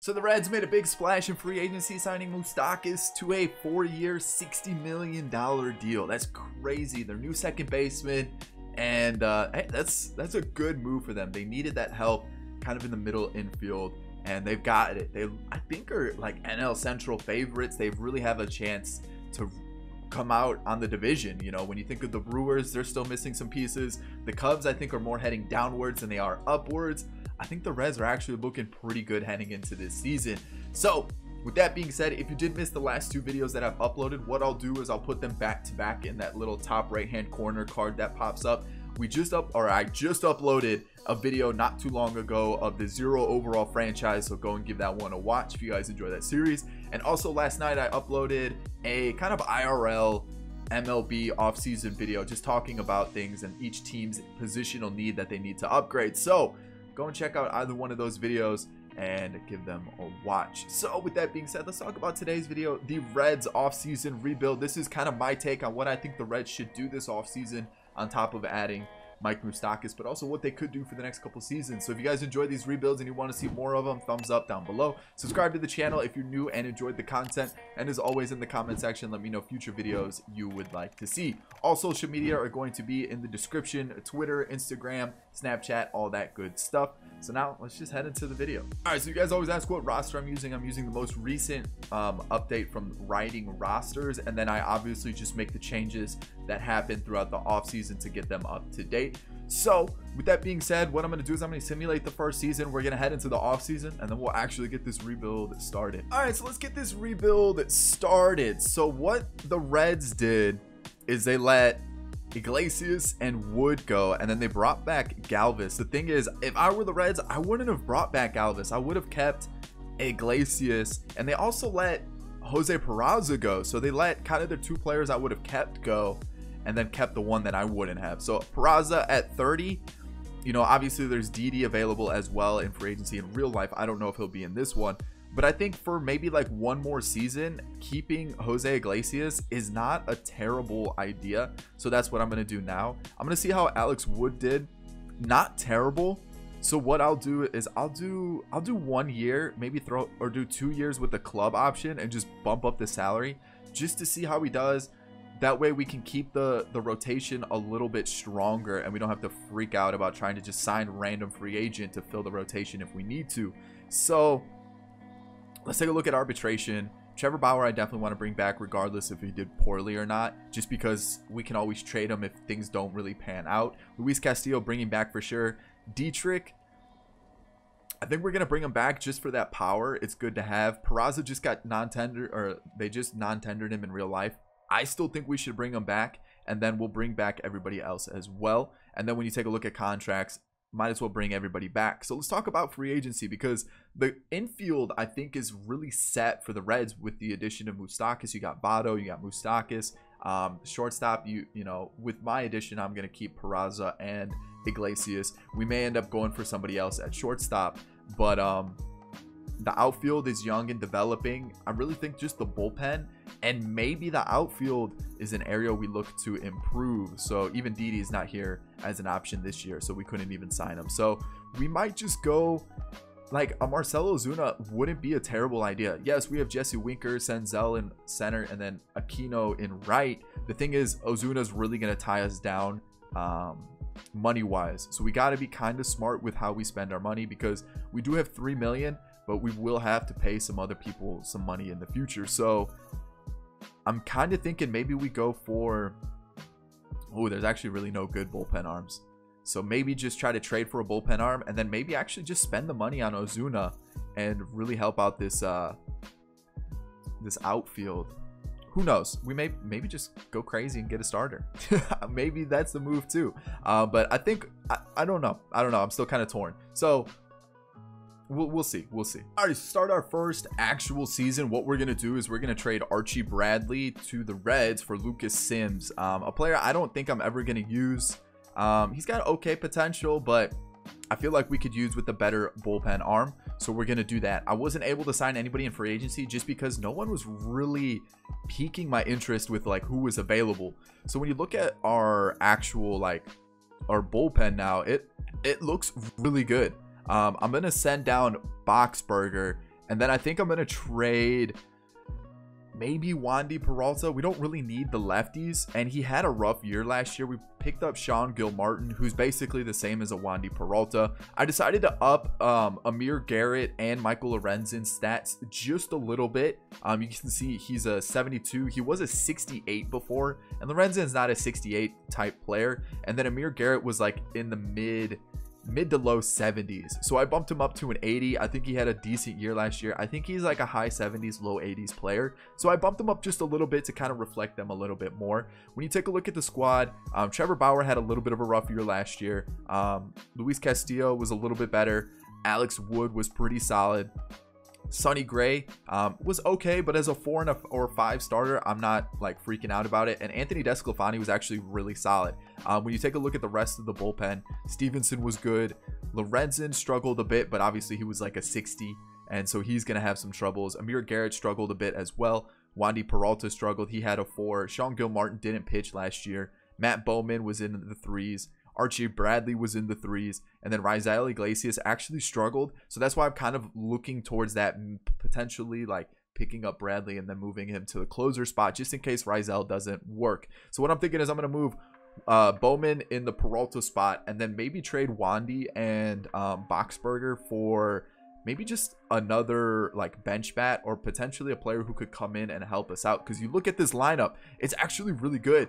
So the Reds made a big splash in free agency, signing Moustakas to a 4-year, $60 million deal. That's crazy. Their new second baseman, and hey, that's a good move for them. They needed that help kind of in the middle infield, and they've got it. They, I think, are like NL Central favorites. They really have a chance to come out on the division. You know, when you think of the Brewers, they're still missing some pieces. The Cubs, I think, are more heading downwards than they are upwards. I think the Reds are actually looking pretty good heading into this season. So with that being said, if you did miss the last 2 videos that I've uploaded, what I'll do is I'll put them back to back in that little top right hand corner card that pops up. I just uploaded a video not too long ago of the 0 overall franchise, so go and give that one a watch if you guys enjoy that series. And also last night I uploaded a kind of IRL MLB offseason video, just talking about things and each team's positional need that they need to upgrade. So go and check out either one of those videos and give them a watch. So with that being said, let's talk about today's video, the Reds offseason rebuild. This is kind of my take on what I think the Reds should do this offseason, on top of adding Mike Moustakas, but also what they could do for the next couple seasons. So if you guys enjoyed these rebuilds and you want to see more of them, thumbs up down below. Subscribe to the channel if you're new and enjoyed the content, and as always, in the comment section, let me know future videos you would like to see. All social media are going to be in the description: Twitter, Instagram, Snapchat, all that good stuff. So now let's just head into the video. All right, so you guys always ask what roster I'm using. I'm using the most recent update from writing rosters, and then I obviously just make the changes that happen throughout the offseason to get them up to date. So with that being said, what I'm going to do is I'm going to simulate the first season. We're going to head into the offseason, and then we'll actually get this rebuild started. All right, so let's get this rebuild started. So what the Reds did is they let Iglesias and Wood go, and then they brought back Galvis. The thing is, if I were the Reds, I wouldn't have brought back Galvis. I would have kept Iglesias, and they also let Jose Peraza go. So they let kind of the 2 players I would have kept go, and then kept the one that I wouldn't have. So Peraza at 30, you know, obviously there's Didi available as well in free agency. In real life, I don't know if he'll be in this one, but I think for maybe like one more season, keeping Jose Iglesias is not a terrible idea. So that's what I'm going to do now. I'm going to see how Alex Wood did. Not terrible. So what I'll do is I'll do 1 year, maybe do 2 years with the club option, and just bump up the salary just to see how he does. That way we can keep the rotation a little bit stronger, and we don't have to freak out about trying to just sign random free agent to fill the rotation if we need to. So let's take a look at arbitration. Trevor Bauer I definitely want to bring back regardless if he did poorly or not, just because we can always trade him if things don't really pan out. Luis Castillo bringing back for sure. Dietrich, I think we're going to bring him back just for that power. It's good to have. Peraza just got non-tender, or they just non-tendered him in real life. I still think we should bring him back, and then we'll bring back everybody else as well. And then when you take a look at contracts, might as well bring everybody back. So let's talk about free agency, because the infield I think is really set for the Reds with the addition of Moustakas. You got Votto, you got Moustakas. Shortstop, you know, with my addition, I'm going to keep Peraza and Iglesias. We may end up going for somebody else at shortstop, but the outfield is young and developing. I really think just the bullpen and maybe the outfield is an area we look to improve. So even Didi is not here as an option this year, so we couldn't even sign him. So we might just go like a Marcell Ozuna. Wouldn't be a terrible idea. Yes, we have Jesse Winker, Senzel in center, and then Aquino in right. The thing is, Ozuna's really going to tie us down money wise, so we got to be kind of smart with how we spend our money, because we do have $3 million, but we will have to pay some other people some money in the future. So I'm kind of thinking maybe we go for, oh, there's actually really no good bullpen arms, so maybe just try to trade for a bullpen arm, and then maybe actually just spend the money on Ozuna and really help out this this outfield. Who knows? We may maybe just go crazy and get a starter. Maybe that's the move too. But I think I don't know. I'm still kind of torn. So we'll see. All right, start our first actual season. What we're gonna do is we're gonna trade Archie Bradley to the Reds for Lucas Sims, a player I don't think I'm ever gonna use. He's got okay potential, but I feel like we could use with a better bullpen arm. So we're going to do that. I wasn't able to sign anybody in free agency just because no one was really piquing my interest with like who was available. So when you look at our actual like our bullpen now, it looks really good. I'm going to send down Boxberger And then I think I'm going to trade maybe Wandy Peralta. We don't really need the lefties, and he had a rough year last year. We picked up Sean Gilmartin, who's basically the same as a Wandy Peralta. I decided to up Amir Garrett and Michael Lorenzen's stats just a little bit. You can see he's a 72. He was a 68 before, and Lorenzen's not a 68 type player. And then Amir Garrett was like in the mid to low 70s, so I bumped him up to an 80. I think he had a decent year last year. I think he's like a high 70s low 80s player, so I bumped him up just a little bit to kind of reflect them a little bit more. When you take a look at the squad, Trevor Bauer had a little bit of a rough year last year. Luis Castillo was a little bit better. Alex Wood was pretty solid. Sonny Gray was okay, but as a 4 or 5 starter, I'm not like freaking out about it. And Anthony DeSclafani was actually really solid. When you take a look at the rest of the bullpen, Stevenson was good. Lorenzen struggled a bit, but obviously he was like a 60, and so he's going to have some troubles. Amir Garrett struggled a bit as well. Wandy Peralta struggled. He had a 4. Sean Gilmartin didn't pitch last year. Matt Bowman was in the 3s. Archie Bradley was in the 3s, and then Raisel Iglesias actually struggled. So that's why I'm kind of looking towards that, potentially like picking up Bradley and then moving him to the closer spot just in case Raisel doesn't work. So what I'm thinking is I'm going to move Bowman in the Peralta spot, and then maybe trade Wandy and Boxberger for maybe just another like bench bat, or potentially a player who could come in and help us out. Because you look at this lineup, it's actually really good.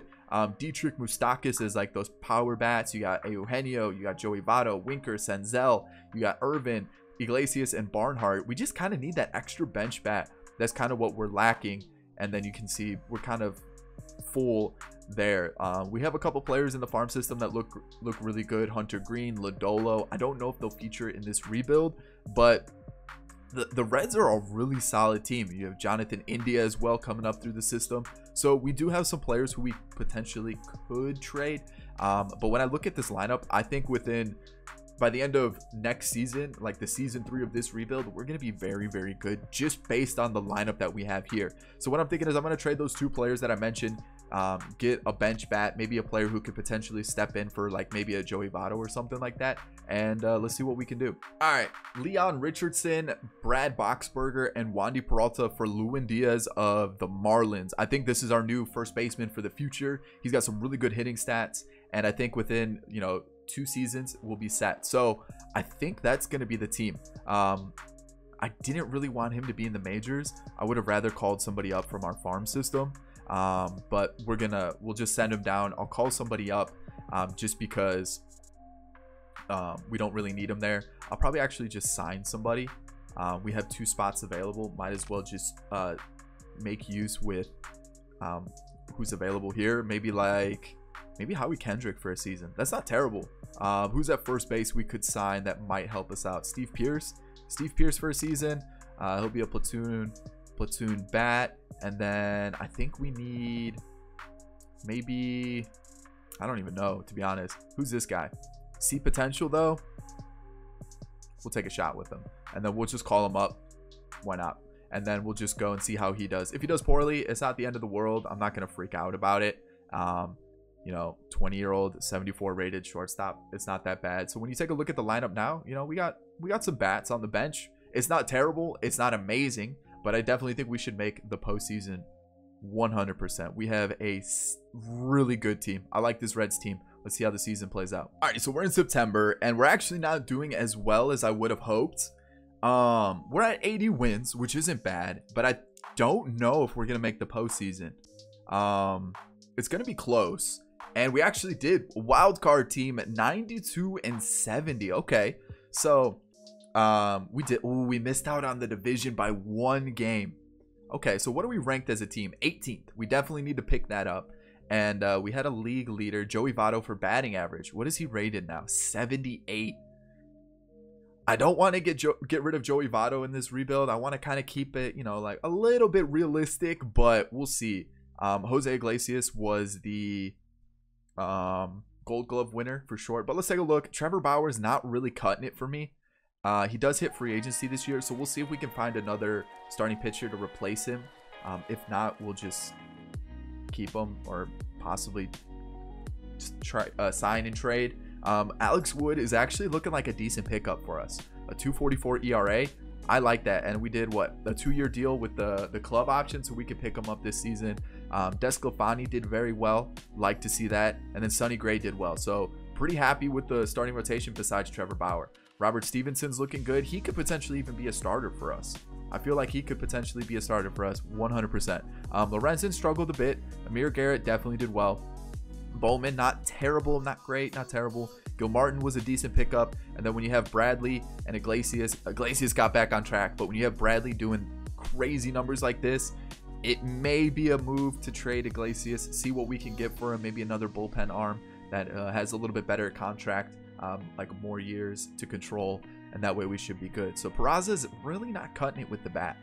Dietrich Moustakis is like those power bats. You got Eugenio, you got Joey Votto, Winker, Senzel, you got Irvin, Iglesias, and Barnhart. We just kind of need that extra bench bat. That's kind of what we're lacking. And then you can see we're kind of full there. We have a couple players in the farm system that look really good. Hunter Green, Lodolo. I don't know if they'll feature in this rebuild, but the Reds are a really solid team. You have Jonathan India as well coming up through the system. So we do have some players who we potentially could trade. But when I look at this lineup, I think by the end of next season, like the season 3 of this rebuild, we're going to be very, very good just based on the lineup that we have here. So what I'm thinking is I'm going to trade those 2 players that I mentioned, get a bench bat, maybe a player who could potentially step in for like maybe a Joey Votto or something like that. And let's see what we can do. All right, Leon Richardson, Brad Boxberger, and Wandy Peralta for Lewin Diaz of the Marlins. I think this is our new first baseman for the future. He's got some really good hitting stats, and I think within 2 seasons we'll be set. So I think that's going to be the team. I didn't really want him to be in the majors. I would have rather called somebody up from our farm system. But we'll just send him down. I'll call somebody up just because we don't really need him there. I'll probably actually just sign somebody. We have 2 spots available. Might as well just make use with who's available here. Maybe Howie Kendrick for a season. That's not terrible. Who's at first base we could sign that might help us out? Steve Pierce for a season. He'll be a platoon bat. And then I think we need maybe, I don't even know, to be honest. Who's this guy? See potential though? We'll take a shot with him, and then we'll just call him up. Why not? And then we'll just go and see how he does. If he does poorly, it's not the end of the world. I'm not gonna freak out about it. 20-year-old 74 rated shortstop, it's not that bad. So when you take a look at the lineup now, we got some bats on the bench. It's not terrible, it's not amazing, but I definitely think we should make the postseason 100%. We have a really good team. I like this Reds team. Let's see how the season plays out. All right, so we're in September, and we're actually not doing as well as I would have hoped. We're at 80 wins, which isn't bad, but I don't know if we're gonna make the postseason. It's gonna be close, and we actually did wild card team at 92 and 70. Okay, so we missed out on the division by 1 game. Okay, so what are we ranked as a team? 18th. We definitely need to pick that up. And we had a league leader, Joey Votto, for batting average. What is he rated now? 78. I don't want to get rid of Joey Votto in this rebuild. I want to kind of keep it, like a little bit realistic, but we'll see. Jose Iglesias was the Gold Glove winner for sure. But let's take a look. Trevor Bauer is not really cutting it for me. He does hit free agency this year, so we'll see if we can find another starting pitcher to replace him. If not, we'll just keep him, or possibly just try sign and trade. Alex Wood is actually looking like a decent pickup for us. A 2.44 ERA. I like that. And we did what, a 2-year deal with the club option, so we could pick him up this season. Desclafani did very well, like to see that. And then Sonny Gray did well. So pretty happy with the starting rotation besides Trevor Bauer. Robert Stevenson's looking good. He could potentially even be a starter for us. I feel like he could potentially be a starter for us 100%. Lorenzen struggled a bit. Amir Garrett definitely did well. Bowman, not terrible, not great, not terrible. Gil Martin was a decent pickup. And then when you have Bradley and Iglesias got back on track. But when you have Bradley doing crazy numbers like this, it may be a move to trade Iglesias, see what we can get for him. Maybe another bullpen arm that has a little bit better contract, like more years to control. And that way we should be good. So Peraza's really not cutting it with the bat,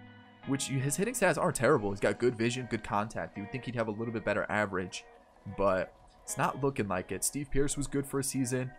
which his hitting stats aren't terrible. He's got good vision, good contact. You would think he'd have a little bit better average, but it's not looking like it. Steve Pearce was good for a season.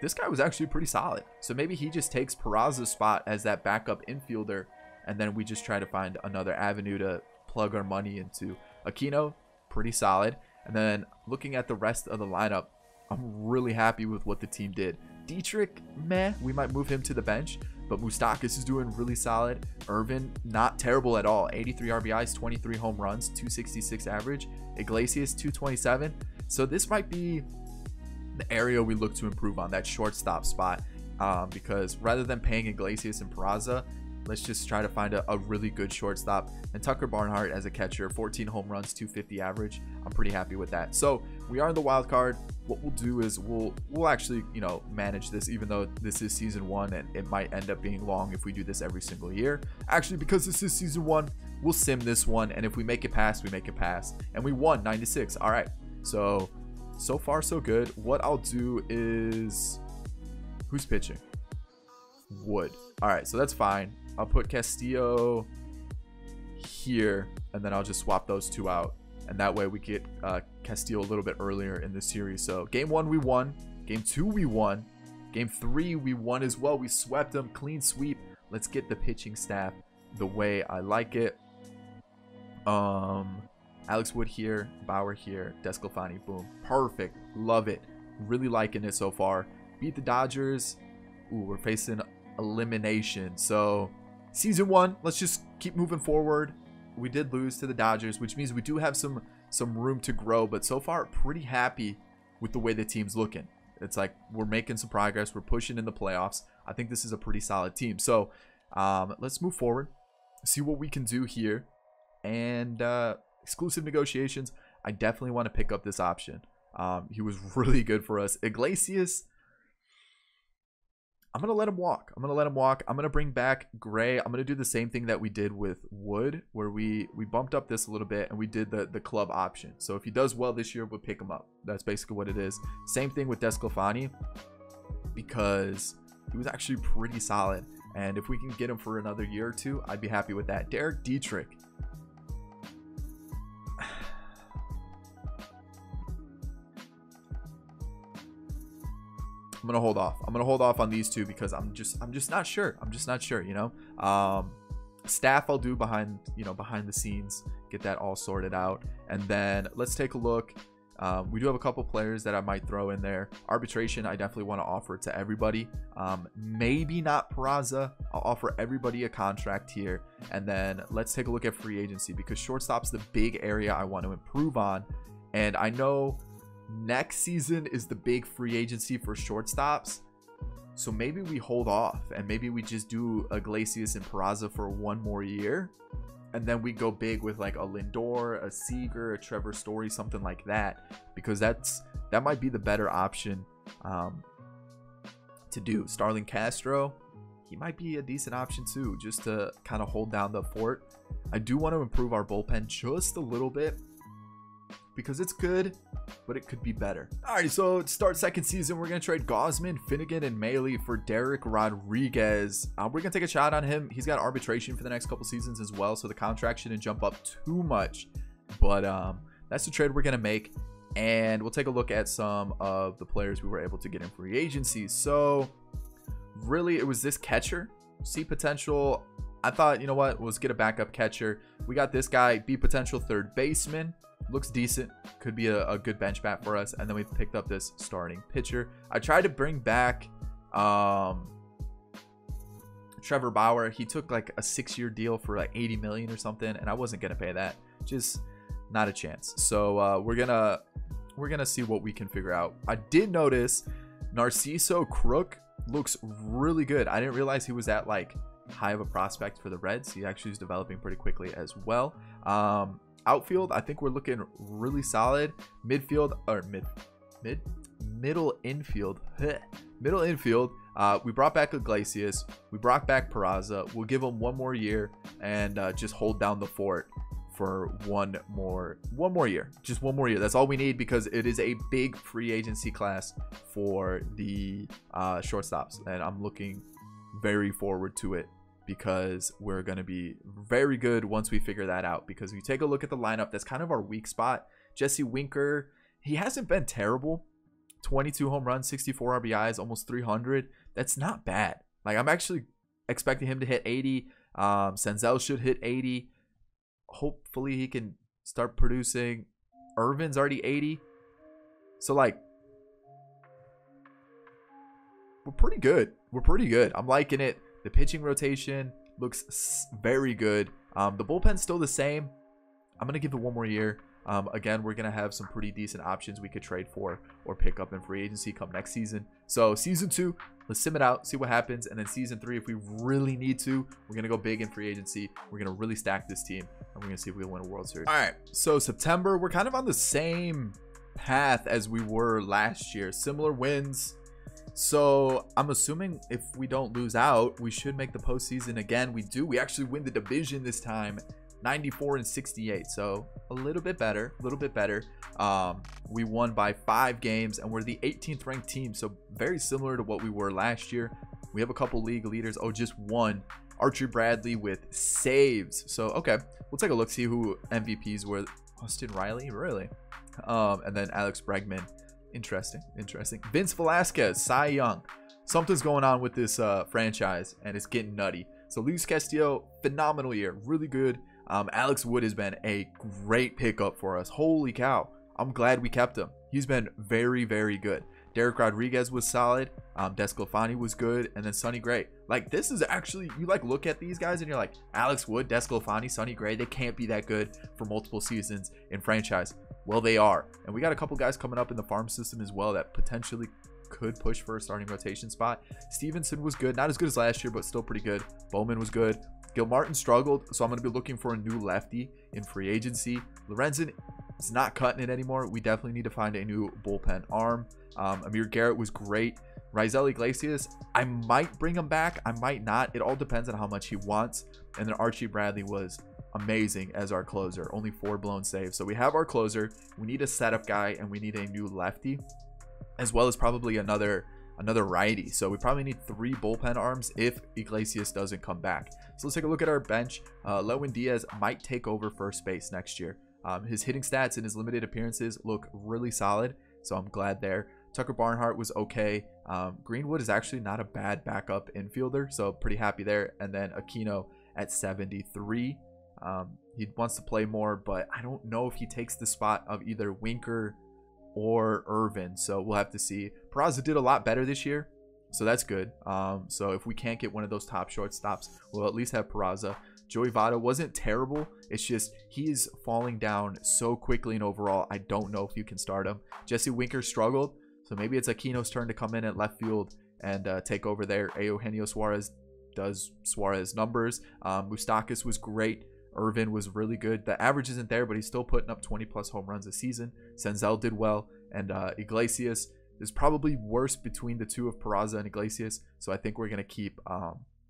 This guy was actually pretty solid. So maybe he just takes Peraza's spot as that backup infielder, and then we just try to find another avenue to plug our money into. Aquino, pretty solid. And then looking at the rest of the lineup, I'm really happy with what the team did. Dietrich, meh, we might move him to the bench, but Moustakas is doing really solid. Irvin, not terrible at all. 83 RBIs, 23 home runs, 266 average. Iglesias, 227. So this might be the area we look to improve on, that shortstop spot, because rather than paying Iglesias and Peraza, let's just try to find a really good shortstop. And Tucker Barnhart as a catcher, 14 home runs, 250 average. I'm pretty happy with that. So we are in the wild card. What we'll do is we'll actually, you know, manage this, even though this is season 1 and it might end up being long if we do this every single year. Actually, because this is season 1, we'll sim this one, and if we make it past, we make it past. And we won 9-6. All right. So far so good. What I'll do is, who's pitching? Wood. All right, so that's fine. I'll put Castillo here, and then I'll just swap those two out, and that way we get Castillo a little bit earlier in the series. So game 1 we won, game 2 we won, game 3 we won as well. We swept them, clean sweep. Let's get the pitching staff the way I like it. Alex Wood here, Bauer here, Desclafani, boom, perfect, love it, really liking it so far. Beat the Dodgers. Ooh, we're facing elimination. So season 1, let's just keep moving forward. We did lose to the Dodgers, which means we do have some room to grow, but so far pretty happy with the way the team's looking. It's like we're making some progress, we're pushing in the playoffs. I think this is a pretty solid team. So let's move forward, see what we can do here. And exclusive negotiations, I definitely want to pick up this option. He was really good for us. Iglesias, I'm going to let him walk. I'm going to bring back Gray. I'm going to do the same thing that we did with Wood, where we bumped up this a little bit and we did the club option. So if he does well this year, we'll pick him up. That's basically what it is. Same thing with Desclafani, because he was actually pretty solid. And if we can get him for another year or two, I'd be happy with that. Derek Dietrich. I'm gonna hold off. I'm gonna hold off on these two because I'm just not sure. I'm just not sure, you know. Staff I'll do behind the scenes, get that all sorted out. And then let's take a look. We do have a couple players that I might throw in there. Arbitration, I definitely want to offer to everybody. Maybe not Peraza. I'll offer everybody a contract here. And then let's take a look at free agency, because shortstop's the big area I want to improve on. And I know next season is the big free agency for shortstops, so maybe we hold off and maybe we just do Iglesias and Peraza for 1 more year, and then we go big with like a Lindor, a Seager, a Trevor Story, something like that, because that might be the better option to do. Starling Castro, he might be a decent option too, just to kind of hold down the fort. I do want to improve our bullpen just a little bit, because it's good, but it could be better. Alrighty, so to start second season, we're going to trade Gausman, Finnegan, and Maley for Derek Rodriguez. We're going to take a shot on him. He's got arbitration for the next couple seasons as well, so the contract shouldn't jump up too much. But that's the trade we're going to make. And we'll take a look at some of the players we were able to get in free agency. So really, it was this catcher. See potential. I thought, you know what, let's get a backup catcher. We got this guy, B potential third baseman. Looks decent, could be a good bench bat for us. And then we picked up this starting pitcher. I tried to bring back Trevor Bauer, he took like a 6-year deal for like 80 million or something, and I wasn't gonna pay that. Just not a chance. So we're gonna see what we can figure out. I did notice Narciso Crook looks really good. I didn't realize he was that like high of a prospect for the Reds. He actually is developing pretty quickly as well. Outfield, I think we're looking really solid. Midfield, or middle infield. Middle infield. We brought back Iglesias. We brought back Peraza. We'll give him one more year and just hold down the fort for one more year. Just one more year. That's all we need, because it is a big free agency class for the shortstops, and I'm looking very forward to it, because we're going to be very good once we figure that out. Because if you take a look at the lineup, that's kind of our weak spot. Jesse Winker, he hasn't been terrible. 22 home runs, 64 RBIs, almost 300. That's not bad. Like, I'm actually expecting him to hit 80. Senzel should hit 80. Hopefully he can start producing. Irvin's already 80. So, like, we're pretty good. We're pretty good. I'm liking it. The pitching rotation looks very good. The bullpen's still the same. I'm going to give it one more year. Again, we're going to have some pretty decent options we could trade for or pick up in free agency come next season. So season 2, let's sim it out, see what happens. And then season 3, if we really need to, we're going to go big in free agency. We're going to really stack this team, and we're going to see if we can win a World Series. All right, so September, we're kind of on the same path as we were last year. Similar wins. So I'm assuming if we don't lose out, we should make the postseason again. We do. We actually win the division this time, 94-68. So a little bit better, we won by 5 games, and we're the 18th ranked team. So very similar to what we were last year. We have a couple league leaders. Oh, just one. Archie Bradley with saves. So, okay, we'll take a look, see who MVPs were. Austin Riley, really? And then Alex Bregman. Interesting. Vince Velasquez, Cy Young. Something's going on with this franchise, and it's getting nutty. So Luis Castillo, phenomenal year, really good. Alex Wood has been a great pickup for us. Holy cow, I'm glad we kept him. He's been very, very good. Derek Rodriguez was solid. Desclafani was good, and then Sonny Gray. Like, this is actually, you like look at these guys and you're like, Alex Wood, Desclafani, Sonny Gray, they can't be that good for multiple seasons in franchise. Well, they are. And we got a couple guys coming up in the farm system as well that potentially could push for a starting rotation spot. Stevenson was good. Not as good as last year, but still pretty good. Bowman was good. Gil Martin struggled, so I'm going to be looking for a new lefty in free agency. Lorenzen is not cutting it anymore. We definitely need to find a new bullpen arm. Amir Garrett was great. Raisel Iglesias, I might bring him back. I might not. It all depends on how much he wants. And then Archie Bradley was amazing as our closer. Only 4 blown saves. So we have our closer. We need a setup guy, and we need a new lefty, as well as probably another righty. So we probably need 3 bullpen arms if Iglesias doesn't come back. So let's take a look at our bench. Lewin Diaz might take over first base next year. His hitting stats and his limited appearances look really solid, so I'm glad there. Tucker Barnhart was okay. Greenwood is actually not a bad backup infielder, so pretty happy there. And then Aquino at 73. He wants to play more, but I don't know if he takes the spot of either Winker or Irvin, so we'll have to see. Peraza did a lot better this year, so that's good. So if we can't get one of those top shortstops, we'll at least have Peraza. Joey Votto wasn't terrible. It's just he's falling down so quickly, and overall, I don't know if you can start him. Jesse Winker struggled, so maybe it's Aquino's turn to come in at left field and take over there. Eugenio Suarez does Suarez numbers. Moustakas was great. Irvin was really good. The average isn't there, but he's still putting up 20+ home runs a season. Senzel did well, and Iglesias is probably worse between the two of Peraza and Iglesias, so I think we're going to keep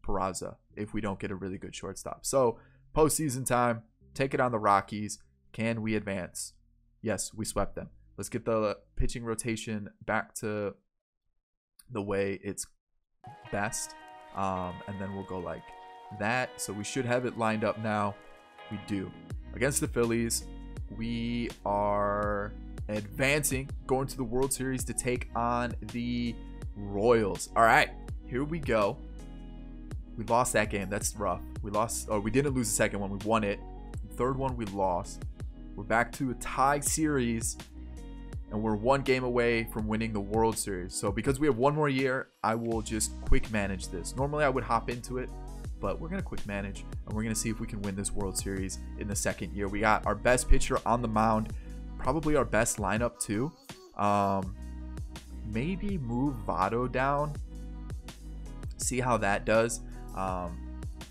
Peraza if we don't get a really good shortstop. So postseason time, take it on the Rockies. Can we advance? Yes, we swept them. Let's get the pitching rotation back to the way it's best, and then we'll go like that. So we should have it lined up now. We do. Against the Phillies, we are advancing, going to the World Series to take on the Royals. All right, here we go. We lost that game. That's rough. We lost, or we didn't lose the second one. We won it. The third one we lost. We're back to a tie series, and we're 1 game away from winning the World Series. So because we have 1 more year, I will just quick manage this. Normally I would hop into it, but we're going to quick manage, and we're going to see if we can win this World Series in the second year. We got our best pitcher on the mound, probably our best lineup too. Maybe move Votto down, see how that does,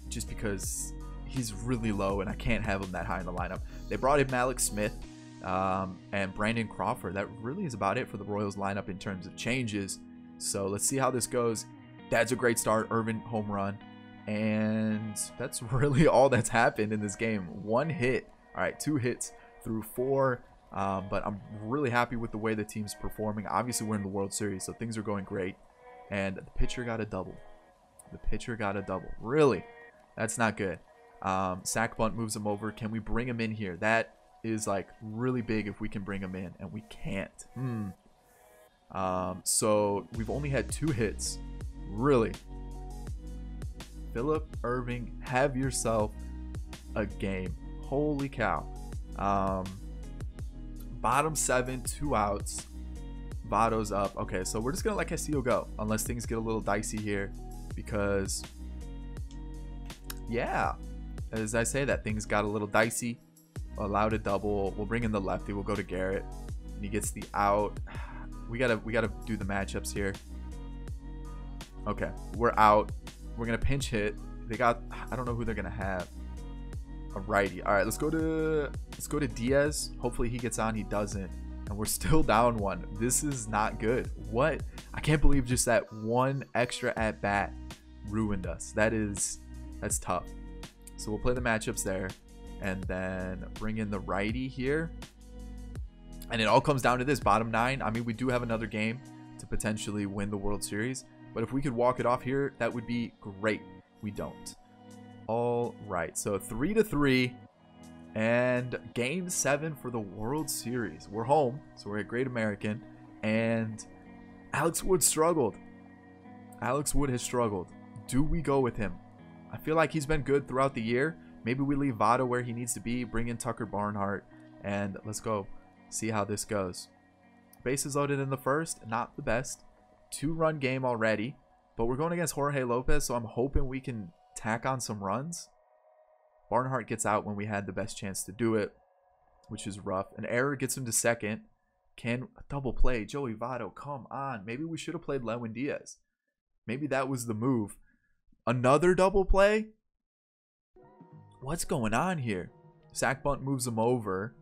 just because he's really low and I can't have him that high in the lineup. They brought in Malik Smith and Brandon Crawford. That really is about it for the Royals lineup in terms of changes. So let's see how this goes. That's a great start. Irvin home run. And that's really all that's happened in this game. 1 hit. All right, 2 hits through 4. But I'm really happy with the way the team's performing. Obviously, we're in the World Series, so things are going great. And the pitcher got a double. The pitcher got a double. Really? That's not good. Sack bunt moves him over. Can we bring him in here? That is like really big if we can bring him in, and we can't. So we've only had 2 hits. Really? Phillip Erving, have yourself a game. Holy cow. Bottom 7, 2 outs. Votto's up. Okay, so we're just gonna let Castillo go unless things get a little dicey here, because yeah, as I say that, things got a little dicey. Allowed a double. We'll bring in the lefty. We'll go to Garrett, and he gets the out. We gotta do the matchups here. Okay, we're out. We're gonna pinch hit. They got, I don't know who they're gonna have. A righty. All right, let's go to Diaz. Hopefully he gets on. He doesn't, and we're still down 1. This is not good. What? I can't believe just that 1 extra at bat ruined us. That's tough. So we'll play the matchups there, and then bring in the righty here. And it all comes down to this bottom 9. I mean, we do have another game to potentially win the World Series, but if we could walk it off here, that would be great. We don't. All right, so 3-3, and game 7 for the World Series. We're home, so we're at Great American, and Alex Wood struggled. Alex Wood has struggled. Do we go with him? I feel like he's been good throughout the year. Maybe we leave Votto where he needs to be, bring in Tucker Barnhart, and let's go see how this goes. Bases loaded in the first, not the best. 2-run game already, but we're going against Jorge Lopez, so I'm hoping we can tack on some runs. Barnhart gets out when we had the best chance to do it, which is rough. An error gets him to second. Can a double play? Joey Votto, come on. Maybe we should have played Lewin Diaz. Maybe that was the move. Another double play? What's going on here? Sack bunt moves him over.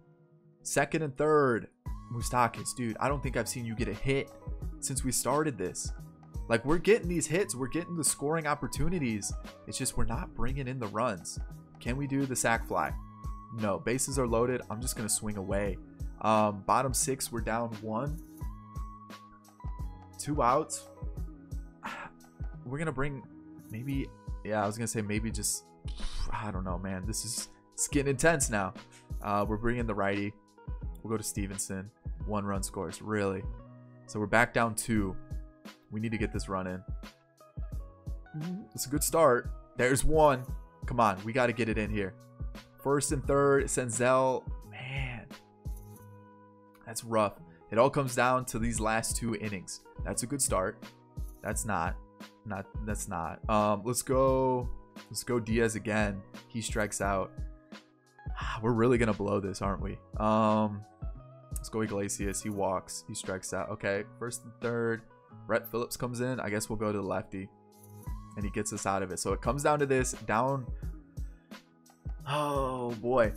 Second and third. Moustakas, dude, I don't think I've seen you get a hit since we started this. Like, we're getting these hits. We're getting the scoring opportunities. It's just we're not bringing in the runs. Can we do the sack fly? No. Bases are loaded. I'm just going to swing away. Bottom 6, we're down 1. 2 outs. We're going to bring maybe, yeah, I was going to say maybe just, I don't know, man. It's getting intense now. We're bringing the righty. We'll go to Stevenson. 1-run scores. Really? So we're back down 2. We need to get this run in. It's a good start. There's 1. Come on. We got to get it in here. First and third. Senzel. Man. That's rough. It all comes down to these last 2 innings. That's a good start. That's not. That's not. Let's go Diaz again. He strikes out. We're really going to blow this, aren't we? Let's go Iglesias. He walks. He strikes out. Okay. First and third. Brett Phillips comes in. I guess we'll go to the lefty, and he gets us out of it. So it comes down to this. Down. Oh boy.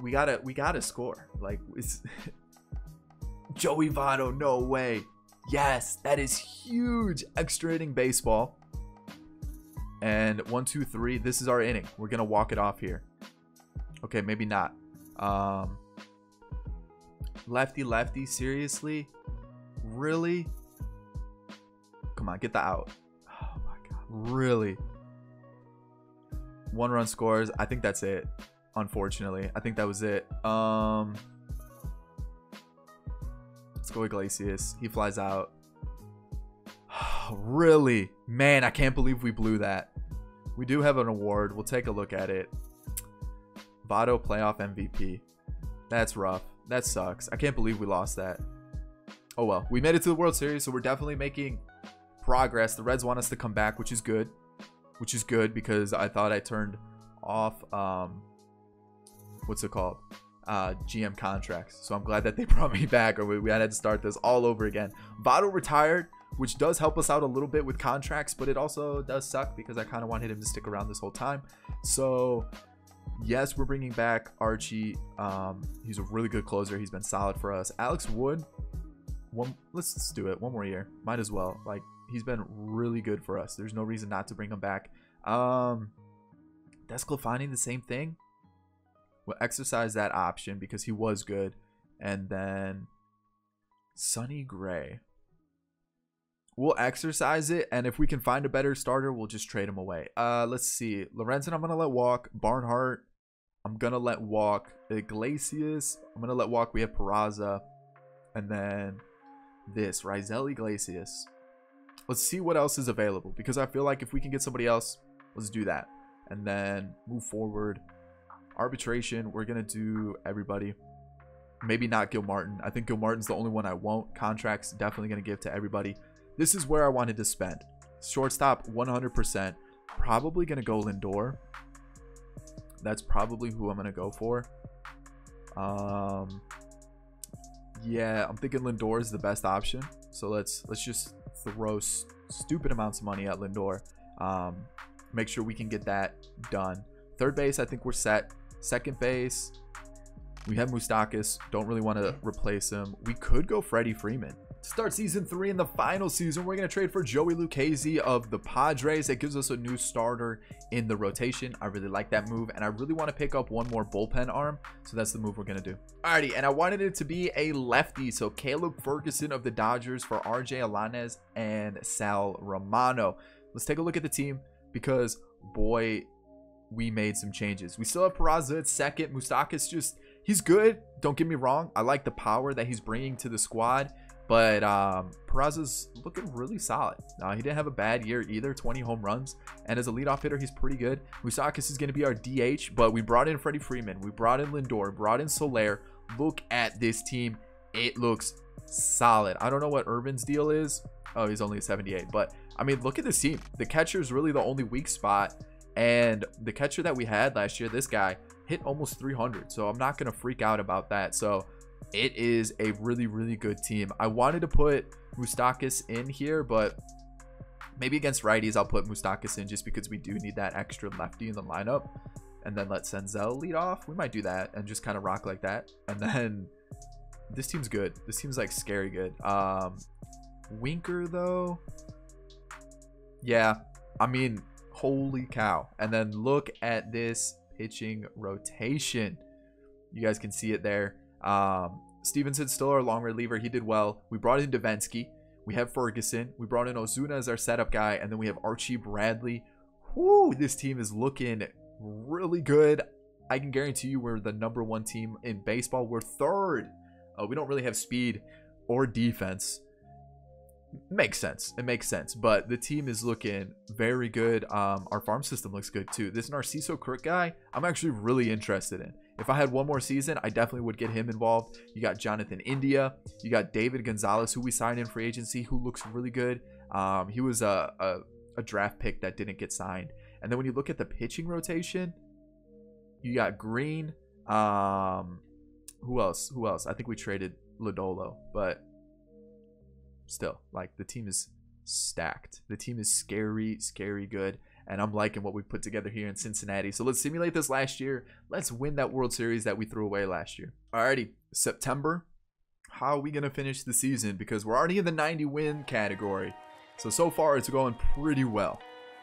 We gotta score. Like, it's Joey Votto. No way. Yes, that is huge. Extra inning baseball. And 1, 2, 3. This is our inning. We're gonna walk it off here. Okay, maybe not. Lefty. Seriously? Really? Come on, get the out. Oh my god. Really? 1-run scores. I think that's it. Unfortunately. I think that was it. Let's go Iglesias. He flies out. Really? Man, I can't believe we blew that. We do have an award. We'll take a look at it. Votto playoff MVP. That's rough. That sucks. I can't believe we lost that. Oh well, we made it to the World Series, so we're definitely making progress. The Reds want us to come back, which is good. which is good because I thought I turned off what's it called, GM contracts. So I'm glad that they brought me back, or we had to start this all over again. Votto retired, which does help us out a little bit with contracts, but it also does suck because I kind of wanted him to stick around this whole time. So yes, we're bringing back Archie. He's a really good closer. He's been solid for us. Alex Wood, let's do it one more year, might as well. Like, he's been really good for us. There's no reason not to bring him back. Desclafani, the same thing. We'll exercise that option because he was good. And then Sonny Gray, we'll exercise it, and if we can find a better starter, we'll just trade him away. Let's see. Lorenzen, I'm gonna let walk. Barnhart, I'm gonna let walk. Iglesias, I'm gonna let walk. We have Peraza, and then this Rizal Iglesias. Let's see what else is available, because I feel like if we can get somebody else, let's do that, and then move forward. Arbitration, we're gonna do everybody. Maybe not Gil Martin. I think Gil Martin's the only one I won't. Contracts, definitely gonna give to everybody. This is where I wanted to spend. Shortstop, 100%. Probably going to go Lindor. That's probably who I'm going to go for. Yeah, I'm thinking Lindor is the best option. So let's just throw stupid amounts of money at Lindor. Make sure we can get that done. Third base, I think we're set. Second base, we have Moustakas. Don't really want to replace him. We could go Freddie Freeman. Start season 3 in the final season. We're going to trade for Joey Lucchesi of the Padres. That gives us a new starter in the rotation. I really like that move, and I really want to pick up one more bullpen arm, so that's the move we're going to do. Alrighty, and I wanted it to be a lefty, so Caleb Ferguson of the Dodgers for RJ Alanes and Sal Romano. Let's take a look at the team, because boy, we made some changes. We still have Peraza at second. Moustakas, just, he's good, don't get me wrong. I like the power that he's bringing to the squad. But Peraza's looking really solid. He didn't have a bad year either, 20 home runs. And as a leadoff hitter, he's pretty good. Moustakas is going to be our DH, but we brought in Freddie Freeman. We brought in Lindor, brought in Soler. Look at this team. It looks solid. I don't know what Irvin's deal is. Oh, he's only a 78. But, I mean, look at this team. The catcher is really the only weak spot. And the catcher that we had last year, this guy, hit almost 300. So I'm not going to freak out about that. So it is a really, really good team. I wanted to put Moustakas in here, but maybe against righties, I'll put Moustakas in just because we do need that extra lefty in the lineup. And then let Senzel lead off. We might do that and just kind of rock like that. And then this team's good. This team's like scary good. Winker, though. Yeah, I mean, holy cow. And then look at this pitching rotation. You guys can see it there. Stevenson's still our long reliever. He did well. We brought in Davinsky. We have Ferguson. We brought in Ozuna as our setup guy. And then we have Archie Bradley. Whoo, this team is looking really good. I can guarantee you we're the #1 team in baseball. We're third. We don't really have speed or defense. Makes sense. It makes sense. But the team is looking very good. Our farm system looks good too. This Narciso Kirk guy, I'm actually really interested in. If I had one more season, I definitely would get him involved. You got Jonathan India. You got David Gonzalez, who we signed in free agency, who looks really good. He was a draft pick that didn't get signed. And then when you look at the pitching rotation, you got Green. Who else? Who else? I think we traded Lodolo, but still, like, the team is stacked. The team is scary, scary good. And I'm liking what we put together here in Cincinnati. So let's simulate this last year. Let's win that World Series that we threw away last year. Alrighty, September. How are we going to finish the season? Because we're already in the 90-win category. So far, it's going pretty well.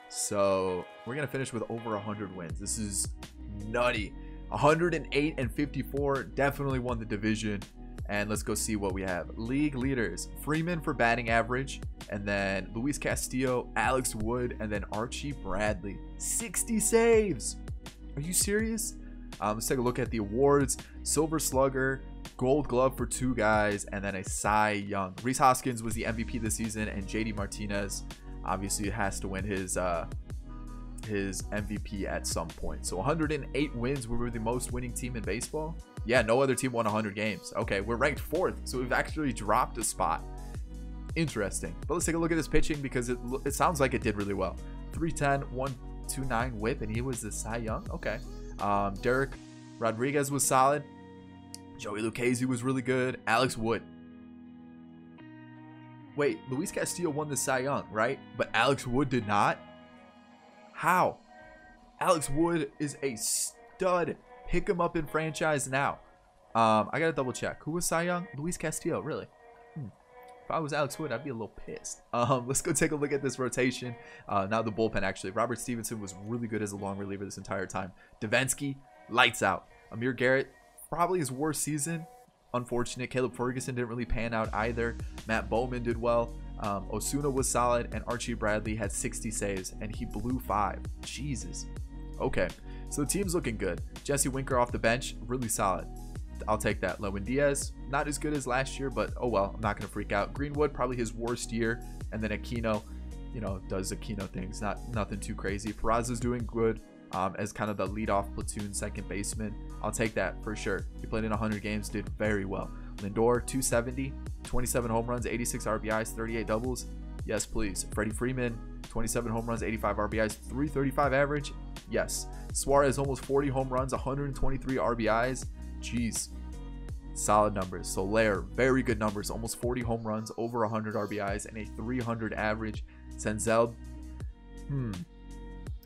So we're going to finish with over 100 wins. This is nutty. 108 and 54. Definitely won the division. And let's go see what we have. League leaders. Freeman for batting average. And then Luis Castillo, Alex Wood, and then Archie Bradley. 60 saves. Are you serious? Let's take a look at the awards. Silver Slugger, Gold Glove for 2 guys, and then a Cy Young. Rhys Hoskins was the MVP this season, and JD Martinez obviously has to win his MVP at some point. So 108 wins. We were the most winning team in baseball. Yeah, no other team won 100 games. Okay, we're ranked 4th, so we've actually dropped a spot. Interesting. But let's take a look at this pitching because it sounds like it did really well. 310, 129 whip, and he was the Cy Young. Okay. Derek Rodriguez was solid. Joey Lucchesi was really good. Alex Wood. Wait, Luis Castillo won the Cy Young, right? But Alex Wood did not? How? Alex Wood is a stud. Pick him up in franchise now. I gotta double check. Who was Cy Young? Luis Castillo, really? If I was Alex Wood, I'd be a little pissed. Let's go take a look at this rotation. Now the bullpen, actually. Robert Stevenson was really good as a long reliever this entire time. Davinsky, lights out. Amir Garrett, probably his worst season. Unfortunate. Caleb Ferguson didn't really pan out either. Matt Bowman did well. Osuna was solid, and Archie Bradley had 60 saves, and he blew 5. Jesus. Okay, so the team's looking good. Jesse Winker off the bench, really solid. I'll take that. Lewin Diaz, not as good as last year, but oh well, I'm not going to freak out. Greenwood, probably his worst year, and then Aquino, you know, does Aquino things. Nothing too crazy. Peraza's doing good as kind of the leadoff platoon second baseman. I'll take that for sure. He played in 100 games, did very well. Lindor, 270, 27 home runs, 86 RBIs, 38 doubles. Yes, please. Freddie Freeman, 27 home runs, 85 RBIs, 335 average. Yes. Suarez, almost 40 home runs, 123 RBIs. Jeez. Solid numbers. Soler, very good numbers. Almost 40 home runs, over 100 RBIs, and a 300 average. Senzel,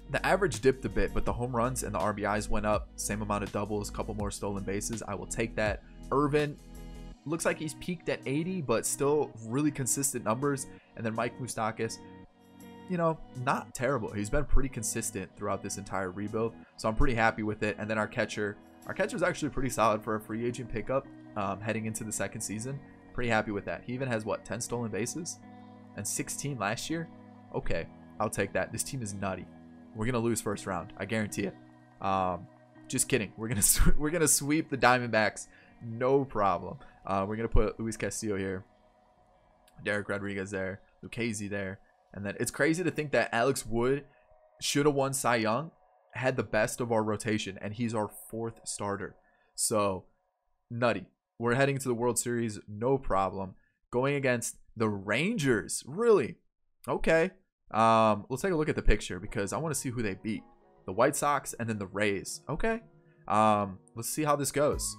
the average dipped a bit, but the home runs and the RBIs went up. Same amount of doubles, couple more stolen bases. I will take that. Irvin, looks like he's peaked at 80, but still really consistent numbers. And then Mike Moustakas, you know, not terrible. He's been pretty consistent throughout this entire rebuild, so I'm pretty happy with it. And then our catcher's actually pretty solid for a free agent pickup heading into the second season. Pretty happy with that. He even has, what, 10 stolen bases and 16 last year? Okay, I'll take that. This team is nutty. We're gonna lose first round, I guarantee it. Just kidding. We're gonna sweep the Diamondbacks, no problem. We're gonna put Luis Castillo here, Derek Rodriguez there, Lucchesi there, and then it's crazy to think that Alex Wood should have won Cy Young, had the best of our rotation, and he's our 4th starter. So nutty. We're heading to the World Series, no problem. Going against the Rangers, really? Okay. Let's take a look at the picture because I want to see who they beat. The White Sox and then the Rays. Okay. Let's see how this goes.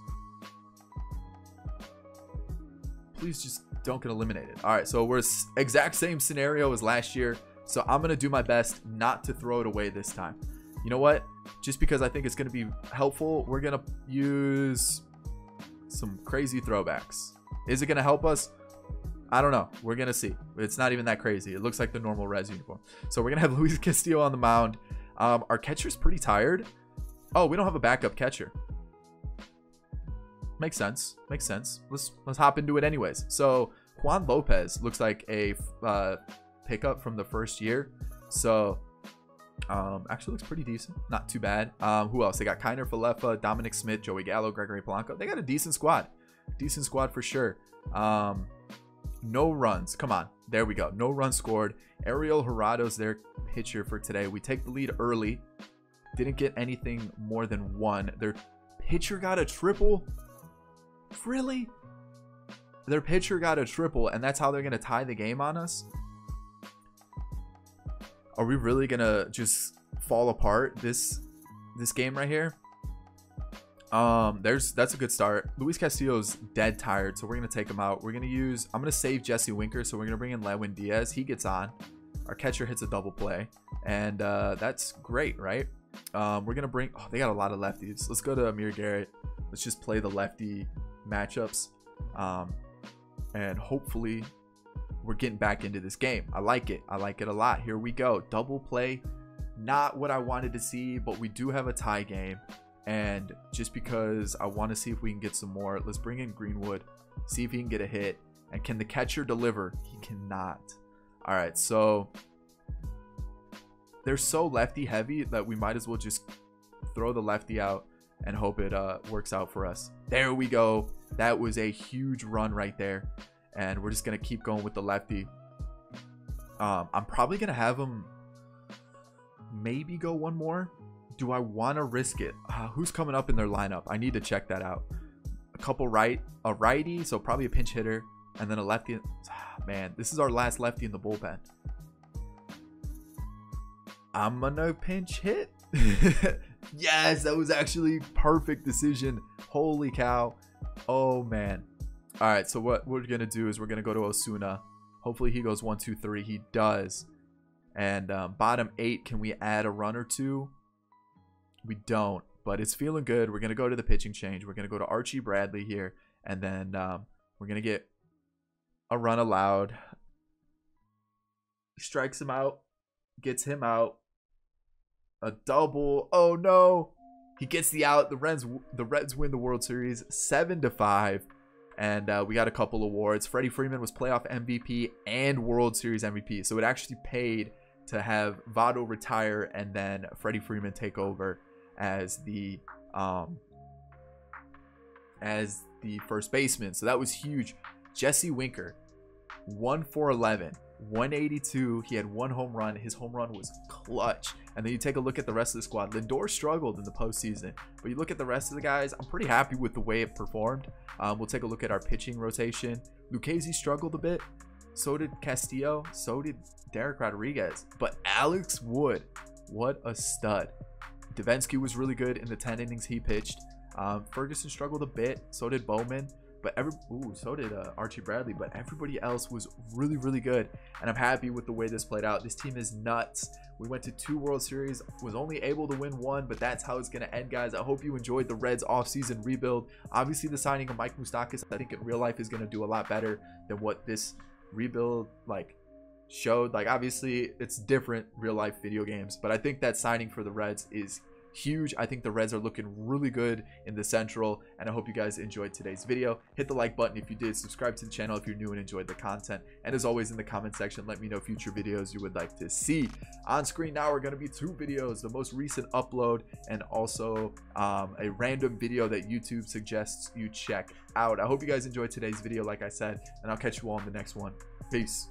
Please just don't get eliminated. All right, so we're exact same scenario as last year. So I'm going to do my best not to throw it away this time. You know what? Just because I think it's going to be helpful, we're going to use some crazy throwbacks. Is it going to help us? I don't know. We're going to see. It's not even that crazy. It looks like the normal Reds uniform. So we're going to have Luis Castillo on the mound. Our catcher's pretty tired. Oh, we don't have a backup catcher. Makes sense. Makes sense. Let's hop into it anyways. So Juan Lopez looks like a pickup from the first year. So actually looks pretty decent. Not too bad. Who else? They got Kiner Falefa, Dominic Smith, Joey Gallo, Gregory Polanco. They got a decent squad. Decent squad for sure. No runs. Come on. There we go. No runs scored. Ariel Jurado's their pitcher for today. We take the lead early. Didn't get anything more than 1. Their pitcher got a triple. Really? Their pitcher got a triple, and that's how they're going to tie the game on us? Are we really going to just fall apart this game right here? That's a good start. Luis Castillo's dead tired, so we're going to take him out. I'm going to save Jesse Winker, so we're going to bring in Lewin Diaz. He gets on. Our catcher hits a double play, and that's great, right? We're going to bring, they got a lot of lefties. Let's go to Amir Garrett. Let's just play the lefty matchups, and hopefully we're getting back into this game. I like it. I like it a lot. Here we go. Double play. Not what I wanted to see, but we do have a tie game. And just because I want to see if we can get some more, let's bring in Greenwood, see if he can get a hit. And can the catcher deliver? He cannot. All right, so they're so lefty heavy that we might as well just throw the lefty out and hope it works out for us. There we go. That was a huge run right there. And we're just going to keep going with the lefty. I'm probably going to have him maybe go one more. Do I want to risk it? Who's coming up in their lineup? I need to check that out. A righty, so probably a pinch hitter, and then a lefty. Man, this is our last lefty in the bullpen. I'm gonna pinch hit. Yes, that was actually perfect decision. Holy cow. Oh man. All right, so what we're gonna do is we're gonna go to Osuna. Hopefully he goes 1 2 3. He does. And bottom 8, can we add a run or two? We don't, but it's feeling good. We're gonna go to the pitching change. We're gonna go to Archie Bradley here, and then we're gonna get a run allowed. Strikes him out, gets him out. A double. Oh no, he gets the out. The Reds win the World Series 7-5, and we got a couple awards. Freddie Freeman was playoff MVP and World Series MVP, so it actually paid to have Votto retire and then Freddie Freeman take over as the first baseman. So that was huge. Jesse Winker, 1 for 11, 182. He had 1 home run. His home run was clutch. And then you take a look at the rest of the squad. Lindor struggled in the postseason, but you look at the rest of the guys, I'm pretty happy with the way it performed. We'll take a look at our pitching rotation. Lucchesi struggled a bit. So did Castillo. So did Derek Rodriguez. But Alex Wood, what a stud. Davinsky was really good in the 10 innings he pitched. Ferguson struggled a bit. So did Bowman. But so did Archie Bradley. But everybody else was really, really good. And I'm happy with the way this played out. This team is nuts. We went to 2 World Series, was only able to win 1, but that's how it's going to end, guys. I hope you enjoyed the Reds offseason rebuild. Obviously, the signing of Mike Moustakas, I think in real life is going to do a lot better than what this rebuild showed. Obviously, it's different real life video games, but I think that signing for the Reds is huge. I think the Reds are looking really good in the Central, and I hope you guys enjoyed today's video. Hit the like button if you did. Subscribe to the channel if you're new and enjoyed the content, and as always, in the comment section, let me know future videos you would like to see. On screen now are going to be 2 videos, the most recent upload and also a random video that YouTube suggests you check out. I hope you guys enjoyed today's video, like I said, and I'll catch you all in the next one. Peace.